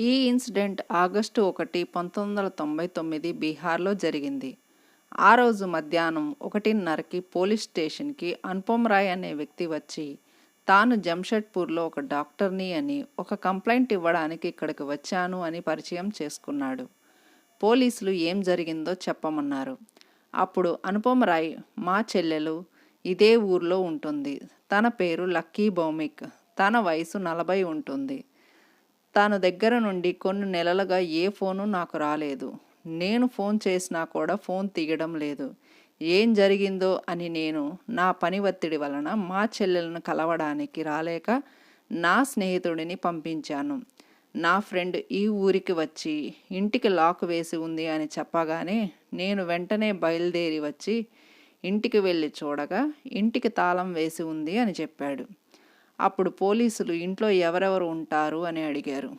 ఈ incident August 1, 1999 బీహార్లో జరిగింది. ఆ రోజు మధ్యాహ్నం 1:30కి పోలీస్ స్టేషన్కి అనుపమ్ రాయ్ అనే వ్యక్తి వచ్చి తాను జంషెడ్పూర్లో ఒక డాక్టర్ని అని ఒక కంప్లైంట్ ఇవ్వడానికి ఇక్కడికి వచ్చాను అని పరిచయం చేసుకున్నాడు. పోలీసులు ఏం జరిగిందో చెప్పమన్నారు. అప్పుడు అనుపమ్ రాయ్ మా చెల్లెలు ఇదే ఊర్లో ఉంటుంది. తన పేరు లక్కీ భౌమిక్. తన వయసు 40 ఉంటుంది. తాను దగ్గర నుండి కొన్ని నెలలుగా ఏ ఫోను నాకు రాలేదు. నేను ఫోన్ చేసినా కూడా ఫోన్ తీయడం లేదు. ఏం జరిగిందో అని నేను నా పని ఒత్తిడి వలన మా చెల్లెలను కలవడానికి రాలేక నా స్నేహితుడిని పంపించాను. నా ఫ్రెండ్ ఈ ఊరికి వచ్చి ఇంటికి లాక్ వేసి ఉంది అని చెప్పగానే నేను వెంటనే బయలుదేరి వచ్చి ఇంటికి వెళ్ళి చూడగా ఇంటికి తాళం వేసి ఉంది అని చెప్పాడు. అప్పుడు పోలీసులు ఇంట్లో ఎవరెవరు ఉంటారు అని అడిగారు.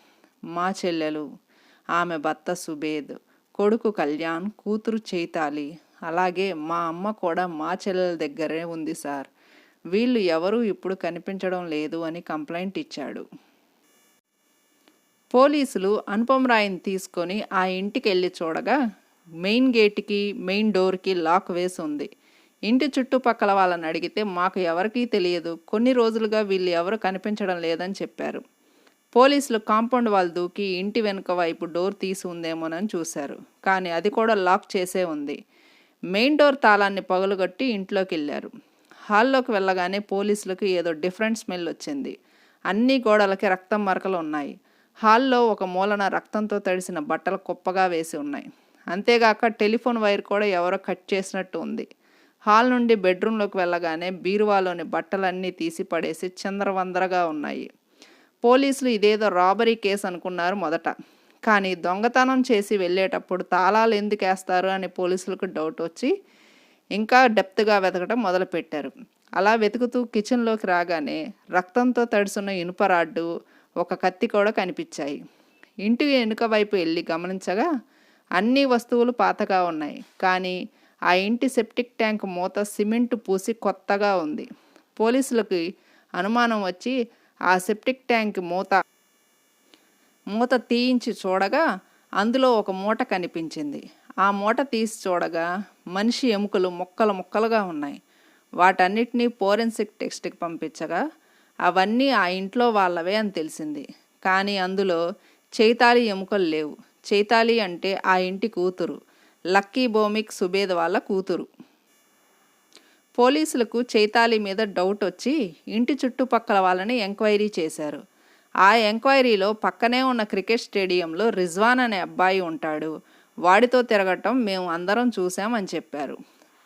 మా చెల్లెలు, ఆమె భర్త సుబేద్, కొడుకు కళ్యాణ్, కూతురు చైతాలి, అలాగే మా అమ్మ కూడా మా చెల్లెల దగ్గరే ఉంది సార్. వీళ్ళు ఎవరూ ఇప్పుడు కనిపించడం లేదు అని కంప్లైంట్ ఇచ్చాడు. పోలీసులు అనుపమ్ రాయ్ని తీసుకొని ఆ ఇంటికి వెళ్ళి చూడగా మెయిన్ గేట్కి మెయిన్ డోర్కి లాక్ వేసి ఉంది. ఇంటి చుట్టుపక్కల వాళ్ళని అడిగితే మాకు ఎవరికీ తెలియదు, కొన్ని రోజులుగా వీళ్ళు ఎవరు కనిపించడం లేదని చెప్పారు. పోలీసులు కాంపౌండ్ వాళ్ళు దూకి ఇంటి వెనుక వైపు డోర్ తీసి ఉందేమోనని చూశారు. కానీ అది కూడా లాక్ చేసే ఉంది. మెయిన్ డోర్ తాళాన్ని పగులుగొట్టి ఇంట్లోకి వెళ్ళారు. హాల్లోకి వెళ్ళగానే పోలీసులకు ఏదో డిఫరెంట్ స్మెల్ వచ్చింది. అన్ని గోడలకి రక్తం మరకలు ఉన్నాయి. హాల్లో ఒక మూలన రక్తంతో తడిసిన బట్టలు కుప్పగా వేసి ఉన్నాయి. అంతేగాక టెలిఫోన్ వైర్ కూడా ఎవరో కట్ చేసినట్టు ఉంది. హాల్ నుండి బెడ్రూమ్లోకి వెళ్ళగానే బీరువాలోని బట్టలన్నీ తీసి పడేసి చిందరవందరగా ఉన్నాయి. పోలీసులు ఇదేదో రాబరీ కేసు అనుకున్నారు మొదట. కానీ దొంగతనం చేసి వెళ్ళేటప్పుడు తాళాలు ఎందుకు వేస్తారు అని పోలీసులకు డౌట్ వచ్చి ఇంకా డెప్త్గా వెతకడం మొదలుపెట్టారు. అలా వెతుకుతూ కిచెన్లోకి రాగానే రక్తంతో తడిసిన ఇనుప రాడ్డు, ఒక కత్తి కూడా కనిపించాయి. ఇంటి వెనుక వైపు వెళ్ళి గమనించగా అన్ని వస్తువులు పాతగా ఉన్నాయి. కానీ ఆ ఇంటి సెప్టిక్ ట్యాంక్ మూత సిమెంట్ పూసి కొత్తగా ఉంది. పోలీసులకి అనుమానం వచ్చి ఆ సెప్టిక్ ట్యాంక్ మూత తీయించి చూడగా అందులో ఒక మూట కనిపించింది. ఆ మూట తీసి చూడగా మనిషి ఎముకలు ముక్కలు ముక్కలుగా ఉన్నాయి. వాటన్నిటినీ ఫోరెన్సిక్ టెస్ట్కి పంపించగా అవన్నీ ఆ ఇంట్లో వాళ్ళవే అని తెలిసింది. కానీ అందులో చైతాలి ఎముకలు లేవు. చైతాలి అంటే ఆ ఇంటి కూతురు, లక్కీ భౌమిక్ సుబేద్ వాళ్ళ కూతురు. పోలీసులకు చైతాలి మీద డౌట్ వచ్చి ఇంటి చుట్టుపక్కల వాళ్ళని ఎంక్వైరీ చేశారు. ఆ ఎంక్వైరీలో పక్కనే ఉన్న క్రికెట్ స్టేడియంలో రిజ్వాన్ అనే అబ్బాయి ఉంటాడు, వాడితో తిరగటం మేము అందరం చూసామని చెప్పారు.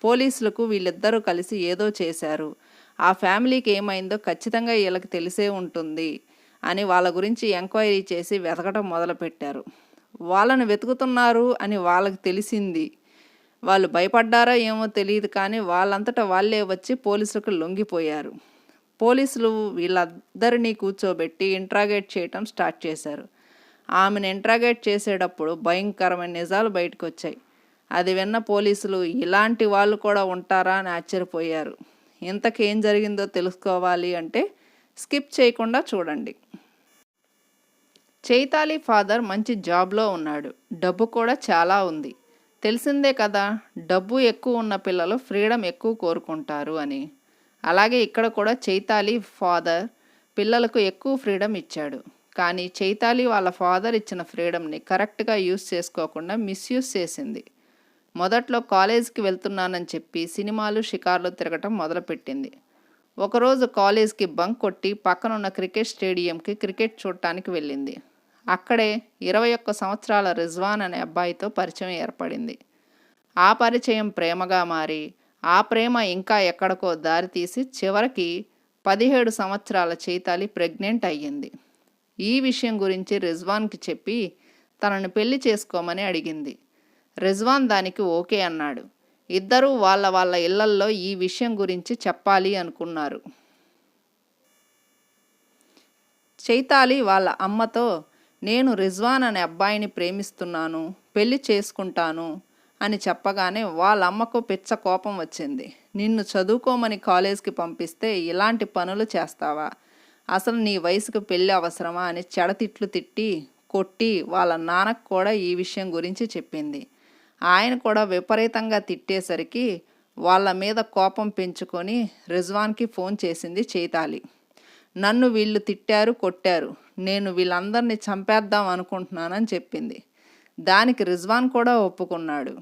పోలీసులకు వీళ్ళిద్దరూ కలిసి ఏదో చేశారు, ఆ ఫ్యామిలీకి ఏమైందో ఖచ్చితంగా వీళ్ళకి తెలిసే ఉంటుంది అని వాళ్ళ గురించి ఎంక్వైరీ చేసి వెతకటం మొదలుపెట్టారు. వాళ్ళని వెతుకుతున్నారు అని వాళ్ళకి తెలిసింది. వాళ్ళు భయపడ్డారో ఏమో తెలియదు, కానీ వాళ్ళంతటా వాళ్ళే వచ్చి పోలీసులకు లొంగిపోయారు. పోలీసులు వీళ్ళందరినీ కూర్చోబెట్టి ఇంట్రాగేట్ చేయటం స్టార్ట్ చేశారు. ఆమెను ఇంట్రాగేట్ చేసేటప్పుడు భయంకరమైన నిజాలు బయటకు వచ్చాయి. అది విన్న పోలీసులు ఇలాంటి వాళ్ళు కూడా ఉంటారా అని ఆశ్చర్యపోయారు. ఇంతకేం జరిగిందో తెలుసుకోవాలి అంటే స్కిప్ చేయకుండా చూడండి. చైతాలి ఫాదర్ మంచి జాబ్లో ఉన్నాడు, డబ్బు కూడా చాలా ఉంది. తెలిసిందే కదా, డబ్బు ఎక్కువ ఉన్న పిల్లలు ఫ్రీడమ్ ఎక్కువ కోరుకుంటారు అని. అలాగే ఇక్కడ కూడా చైతాలి ఫాదర్ పిల్లలకు ఎక్కువ ఫ్రీడమ్ ఇచ్చాడు. కానీ చైతాలి వాళ్ళ ఫాదర్ ఇచ్చిన ఫ్రీడమ్ని కరెక్ట్గా యూస్ చేసుకోకుండా మిస్యూజ్ చేసింది. మొదట్లో కాలేజీకి వెళ్తున్నానని చెప్పి సినిమాలు షికార్లు తిరగటం మొదలుపెట్టింది. ఒకరోజు కాలేజ్కి బంక్ కొట్టి పక్కనున్న క్రికెట్ స్టేడియంకి క్రికెట్ చూడటానికి వెళ్ళింది. అక్కడే 21 సంవత్సరాల రిజ్వాన్ అనే అబ్బాయితో పరిచయం ఏర్పడింది. ఆ పరిచయం ప్రేమగా మారి ఆ ప్రేమ ఇంకా ఎక్కడికో దారితీసి చివరికి 17 సంవత్సరాల చైతాలి ప్రెగ్నెంట్ అయ్యింది. ఈ విషయం గురించి రిజ్వాన్కి చెప్పి తనను పెళ్లి చేసుకోమని అడిగింది. రిజ్వాన్ దానికి ఓకే అన్నాడు. ఇద్దరూ వాళ్ళ వాళ్ళ ఇళ్లల్లో ఈ విషయం గురించి చెప్పాలి అనుకున్నారు. చైతాలి వాళ్ళ అమ్మతో నేను రిజ్వాన్ అనే అబ్బాయిని ప్రేమిస్తున్నాను, పెళ్లి చేసుకుంటాను అని చెప్పగానే వాళ్ళ అమ్మకు పిచ్చ కోపం వచ్చింది. నిన్ను చదువుకోమని కాలేజ్కి పంపిస్తే ఇలాంటి పనులు చేస్తావా, అసలు నీ వయసుకు పెళ్ళి అవసరమా అని చెడతిట్లు తిట్టి కొట్టి వాళ్ళ నాన్నకు కూడా ఈ విషయం గురించి చెప్పింది. ఆయన కూడా విపరీతంగా తిట్టేసరికి వాళ్ళ మీద కోపం పెంచుకొని రిజ్వాన్కి ఫోన్ చేసింది చైతాలి. నన్ను వీళ్ళు తిట్టారు, కొట్టారు, నేను వీళ్ళందరినీ చంపేద్దాం అనుకుంటున్నానని చెప్పింది. దానికి రిజ్వాన్ కూడా ఒప్పుకున్నాడు.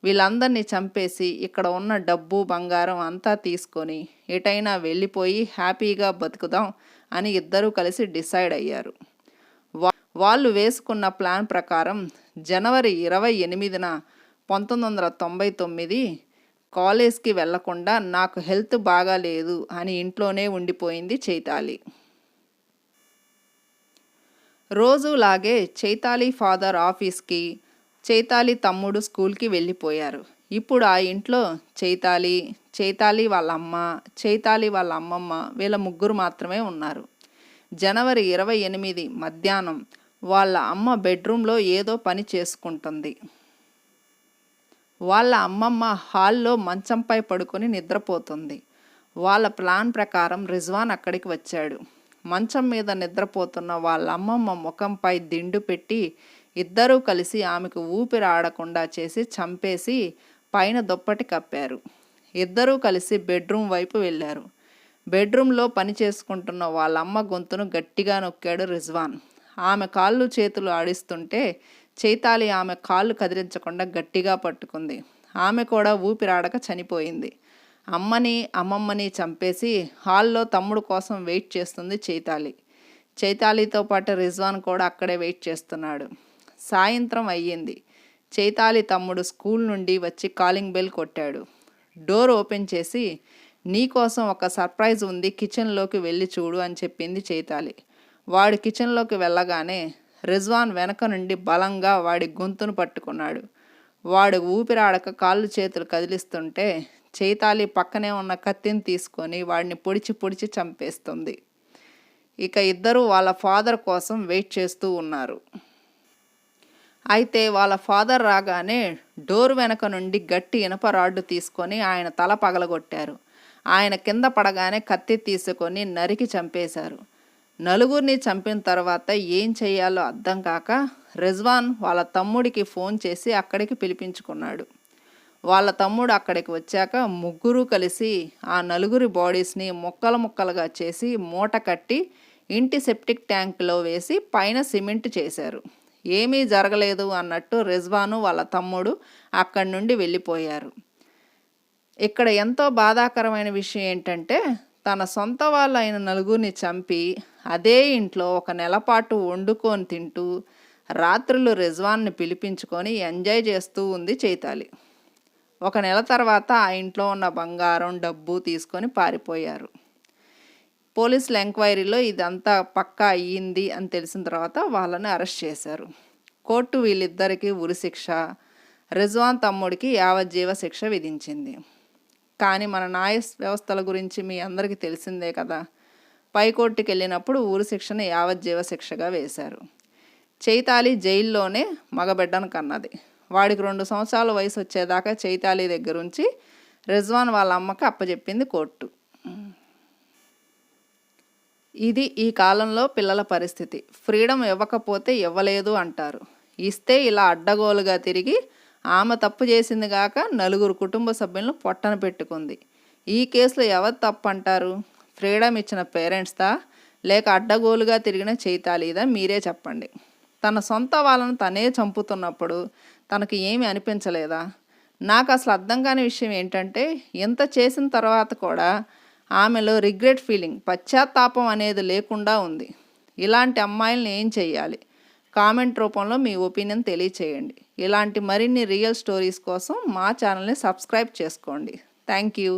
వీళ్ళందరినీ చంపేసి ఇక్కడ ఉన్న డబ్బు బంగారం అంతా తీసుకొని ఎటైనా వెళ్ళిపోయి హ్యాపీగా బతుకుదాం అని ఇద్దరూ కలిసి డిసైడ్ అయ్యారు. వాళ్ళు వేసుకున్న ప్లాన్ ప్రకారం జనవరి 28న 1999 కాలేజ్కి వెళ్లకుండా నాకు హెల్త్ బాగాలేదు అని ఇంట్లోనే ఉండిపోయింది చైతాలి. రోజులాగే చైతాలి ఫాదర్ ఆఫీస్కి, చైతాలి తమ్ముడు స్కూల్కి వెళ్ళిపోయారు. ఇప్పుడు ఆ ఇంట్లో చైతాలి వాళ్ళ అమ్మ, చైతాలి వాళ్ళ అమ్మమ్మ వీళ్ళ ముగ్గురు మాత్రమే ఉన్నారు. జనవరి 28 మధ్యాహ్నం వాళ్ళ అమ్మ బెడ్రూమ్లో ఏదో పని చేసుకుంటుంది. వాళ్ళ అమ్మమ్మ హాల్లో మంచంపై పడుకొని నిద్రపోతుంది. వాళ్ళ ప్లాన్ ప్రకారం రిజ్వాన్ అక్కడికి వచ్చాడు. మంచం మీద నిద్రపోతున్న వాళ్ళ అమ్మమ్మ ముఖంపై దిండు పెట్టి ఇద్దరూ కలిసి ఆమెకు ఊపిరి ఆడకుండా చేసి చంపేసి పైన దుప్పటి కప్పారు. ఇద్దరూ కలిసి బెడ్రూమ్ వైపు వెళ్ళారు. బెడ్రూమ్లో పని చేసుకుంటున్న వాళ్ళ అమ్మ గొంతును గట్టిగా నొక్కాడు రిజ్వాన్. ఆమె కాళ్ళు చేతులు ఆడిస్తుంటే చైతాలి ఆమె కాళ్ళు కదిలించకుండా గట్టిగా పట్టుకుంది. ఆమె కూడా ఊపిరాడక చనిపోయింది. అమ్మమ్మని చంపేసి హాల్లో తమ్ముడు కోసం వెయిట్ చేస్తుంది చైతాలి. చైతాలితో పాటు రిజ్వాన్ కూడా అక్కడే వెయిట్ చేస్తున్నాడు. సాయంత్రం అయ్యింది. చైతాలి తమ్ముడు స్కూల్ నుండి వచ్చి కాలింగ్ బెల్ కొట్టాడు. డోర్ ఓపెన్ చేసి నీకోసం ఒక సర్ప్రైజ్ ఉంది, కిచెన్లోకి వెళ్ళి చూడు అని చెప్పింది చైతాలి. వాడు కిచెన్లోకి వెళ్ళగానే రిజ్వాన్ వెనక నుండి బలంగా వాడి గొంతును పట్టుకున్నాడు. వాడు ఊపిరాడక కాళ్ళు చేతులు కదిలిస్తుంటే చైతాలి పక్కనే ఉన్న కత్తిని తీసుకొని వాడిని పొడిచి చంపేస్తుంది. ఇక ఇద్దరు వాళ్ళ ఫాదర్ కోసం వెయిట్ చేస్తూ ఉన్నారు. అయితే వాళ్ళ ఫాదర్ రాగానే డోర్ వెనక నుండి గట్టి ఇనప రాడ్డు తీసుకొని ఆయన తల పగలగొట్టారు. ఆయన కింద పడగానే కత్తి తీసుకొని నరికి చంపేశారు. నలుగురిని చంపిన తర్వాత ఏం చేయాలో అర్థం కాక రిజ్వాన్ వాళ్ళ తమ్ముడికి ఫోన్ చేసి అక్కడికి పిలిపించుకున్నాడు. వాళ్ళ తమ్ముడు అక్కడికి వచ్చాక ముగ్గురు కలిసి ఆ నలుగురి బాడీస్ని ముక్కలుగా చేసి మూట కట్టి ఇంటి సెప్టిక్ ట్యాంక్లో వేసి పైన సిమెంట్ చేశారు. ఏమీ జరగలేదు అన్నట్టు రిజ్వాను వాళ్ళ తమ్ముడు అక్కడి నుండి వెళ్ళిపోయారు. ఇక్కడ ఎంతో బాధాకరమైన విషయం ఏంటంటే తన సొంత వాళ్ళైన నలుగురిని చంపి అదే ఇంట్లో ఒక నెలపాటు వండుకొని తింటూ రాత్రులు రిజ్వాన్ని పిలిపించుకొని ఎంజాయ్ చేస్తూ ఉంది చైతాలి. ఒక నెల తర్వాత ఆ ఇంట్లో ఉన్న బంగారం డబ్బు తీసుకొని పారిపోయారు. పోలీసుల ఎంక్వైరీలో ఇదంతా పక్కా అయ్యింది అని తెలిసిన తర్వాత వాళ్ళని అరెస్ట్ చేశారు. కోర్టు వీళ్ళిద్దరికీ ఉరిశిక్ష, రిజ్వాన్ తమ్ముడికి యావజ్జీవ శిక్ష విధించింది. కానీ మన న్యాయ వ్యవస్థల గురించి మీ అందరికీ తెలిసిందే కదా. పైకోర్టుకి వెళ్ళినప్పుడు ఉరిశిక్షను యావజ్జీవ శిక్షగా వేశారు. చైతాలి జైల్లోనే మగబిడ్డను కన్నది. వాడికి 2 సంవత్సరాల వయసు వచ్చేదాకా చైతాలి దగ్గరుంచి రిజ్వాన్ వాళ్ళ అమ్మకి అప్పచెప్పింది కోర్టు. ఇది ఈ కాలంలో పిల్లల పరిస్థితి. ఫ్రీడమ్ ఇవ్వకపోతే ఇవ్వలేదు అంటారు. ఇస్తే ఇలా అడ్డగోలుగా తిరిగి ఆమె తప్పు చేసింది గాక 4 కుటుంబ సభ్యులను పొట్టన పెట్టుకుంది. ఈ కేసులో ఎవరు తప్పు అంటారు? ఫ్రీడమ్ ఇచ్చిన పేరెంట్స్దా లేక అడ్డగోలుగా తిరిగిన చైతాలిదా? మీరే చెప్పండి. తన సొంత వాళ్ళను తనే చంపుతున్నప్పుడు తనకి ఏమి అనిపించలేదా? నాకు అసలు అర్థం కాని విషయం ఏంటంటే ఎంత చేసిన తర్వాత కూడా ఆమెలో రిగ్రెట్ ఫీలింగ్, పశ్చాత్తాపం అనేది లేకుండా ఉంది. ఇలాంటి అమ్మాయిల్ని ఏం చెయ్యాలి? కామెంట్ రూపంలో మీ ఒపీనియన్ తెలియచేయండి. ఇలాంటి మరిన్ని రియల్ స్టోరీస్ కోసం మా ఛానల్ని సబ్స్క్రైబ్ చేసుకోండి. Thank you.